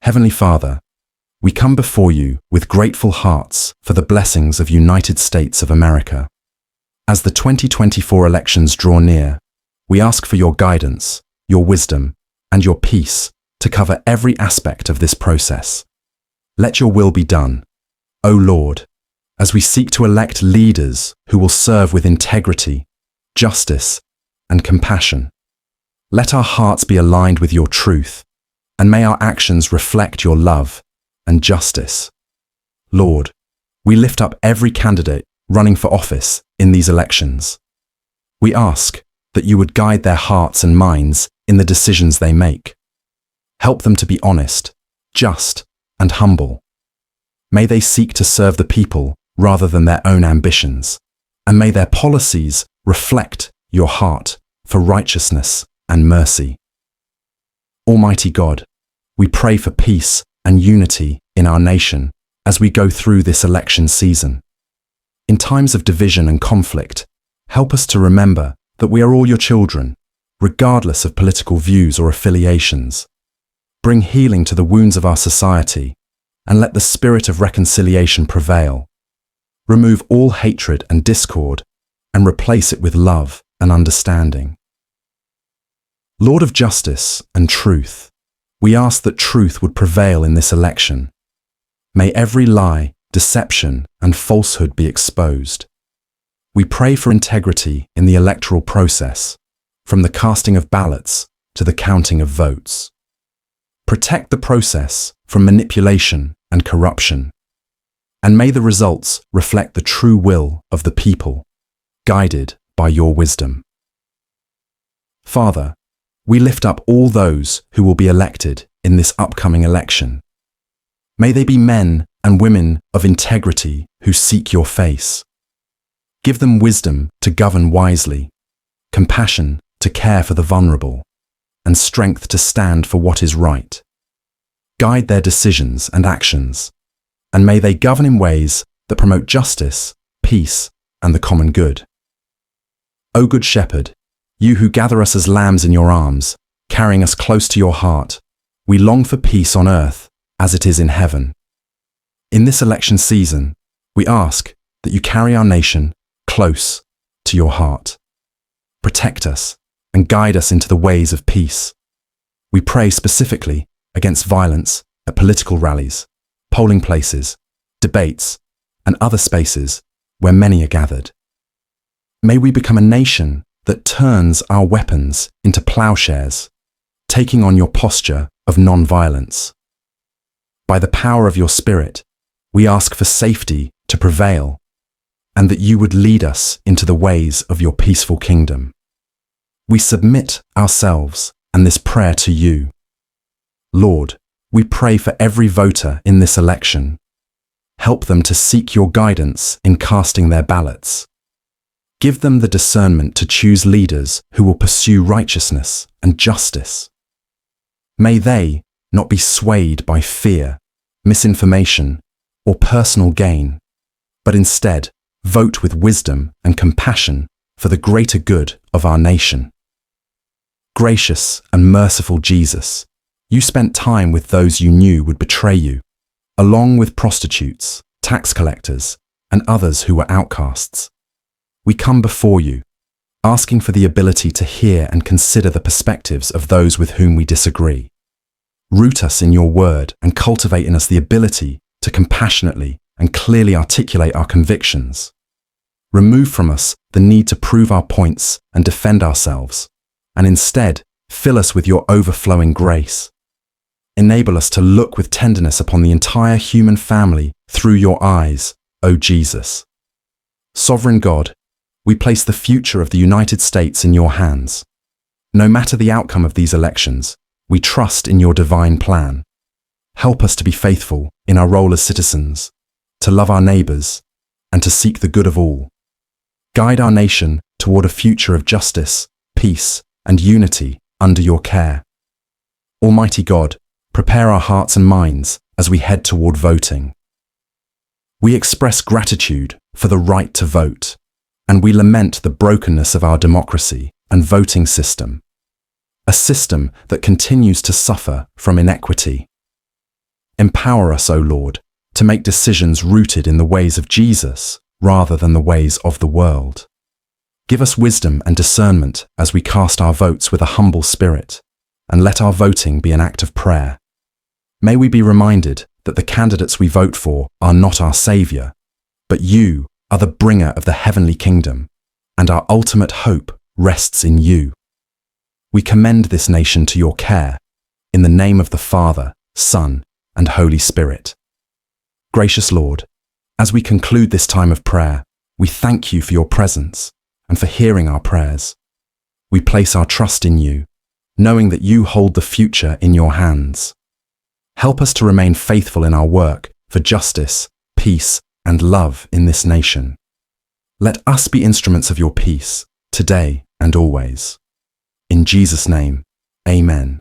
Heavenly Father, we come before you with grateful hearts for the blessings of United States of America. As the 2024 elections draw near, we ask for your guidance, your wisdom, and your peace to cover every aspect of this process. Let your will be done, O Lord, as we seek to elect leaders who will serve with integrity, justice, and compassion. Let our hearts be aligned with your truth, and may our actions reflect your love and justice. Lord, we lift up every candidate running for office in these elections. We ask that you would guide their hearts and minds in the decisions they make. Help them to be honest, just, and humble. May they seek to serve the people rather than their own ambitions, and may their policies reflect your heart for righteousness and mercy. Almighty God, we pray for peace and unity in our nation as we go through this election season. In times of division and conflict, help us to remember that we are all your children, regardless of political views or affiliations. Bring healing to the wounds of our society, and let the spirit of reconciliation prevail. Remove all hatred and discord, and replace it with love and understanding. Lord of justice and truth, we ask that truth would prevail in this election. May every lie, deception, and falsehood be exposed. We pray for integrity in the electoral process, from the casting of ballots to the counting of votes. Protect the process from manipulation and corruption, and may the results reflect the true will of the people, guided by your wisdom. Father, we lift up all those who will be elected in this upcoming election. May they be men and women of integrity who seek your face. Give them wisdom to govern wisely, compassion to care for the vulnerable, and strength to stand for what is right. Guide their decisions and actions, and may they govern in ways that promote justice, peace, and the common good. O Good Shepherd, you who gather us as lambs in your arms, carrying us close to your heart, we long for peace on earth as it is in heaven. In this election season, we ask that you carry our nation close to your heart. Protect us and guide us into the ways of peace. We pray specifically against violence at political rallies, polling places, debates, and other spaces where many are gathered. May we become a nation that turns our weapons into plowshares, taking on your posture of non-violence. By the power of your Spirit, we ask for safety to prevail, and that you would lead us into the ways of your peaceful kingdom. We submit ourselves and this prayer to you. Lord, we pray for every voter in this election. Help them to seek your guidance in casting their ballots. Give them the discernment to choose leaders who will pursue righteousness and justice. May they not be swayed by fear, misinformation, or personal gain, but instead vote with wisdom and compassion for the greater good of our nation. Gracious and merciful Jesus, you spent time with those you knew would betray you, along with prostitutes, tax collectors, and others who were outcasts. We come before you, asking for the ability to hear and consider the perspectives of those with whom we disagree. Root us in your word and cultivate in us the ability to compassionately and clearly articulate our convictions. Remove from us the need to prove our points and defend ourselves, and instead fill us with your overflowing grace. Enable us to look with tenderness upon the entire human family through your eyes, O Jesus. Sovereign God, we place the future of the United States in your hands. No matter the outcome of these elections, we trust in your divine plan. Help us to be faithful in our role as citizens, to love our neighbors, and to seek the good of all. Guide our nation toward a future of justice, peace, and unity under your care. Almighty God, prepare our hearts and minds as we head toward voting. We express gratitude for the right to vote, and we lament the brokenness of our democracy and voting system, a system that continues to suffer from inequity. Empower us, O Lord, to make decisions rooted in the ways of Jesus rather than the ways of the world. Give us wisdom and discernment as we cast our votes with a humble spirit, and let our voting be an act of prayer. May we be reminded that the candidates we vote for are not our Saviour, but you are the bringer of the heavenly kingdom, and our ultimate hope rests in you. We commend this nation to your care, in the name of the Father, Son, and Holy Spirit. Gracious Lord, as we conclude this time of prayer, we thank you for your presence and for hearing our prayers. We place our trust in you, knowing that you hold the future in your hands. Help us to remain faithful in our work for justice, peace, and love in this nation. Let us be instruments of your peace, today and always. In Jesus' name, amen.